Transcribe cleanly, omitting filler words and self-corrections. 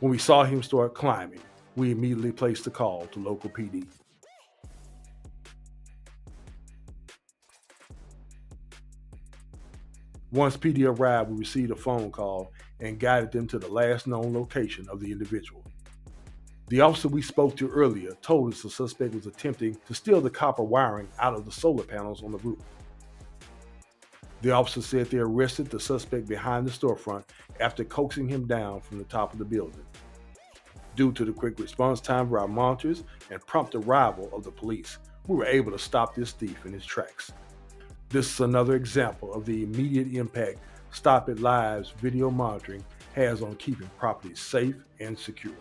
When we saw him start climbing, we immediately placed the call to local PD. Once PD arrived, we received a phone call and guided them to the last known location of the individual. The officer we spoke to earlier told us the suspect was attempting to steal the copper wiring out of the solar panels on the roof. The officer said they arrested the suspect behind the storefront after coaxing him down from the top of the building. Due to the quick response time of our monitors and prompt arrival of the police, we were able to stop this thief in his tracks. This is another example of the immediate impact StopIt Live's video monitoring has on keeping properties safe and secure.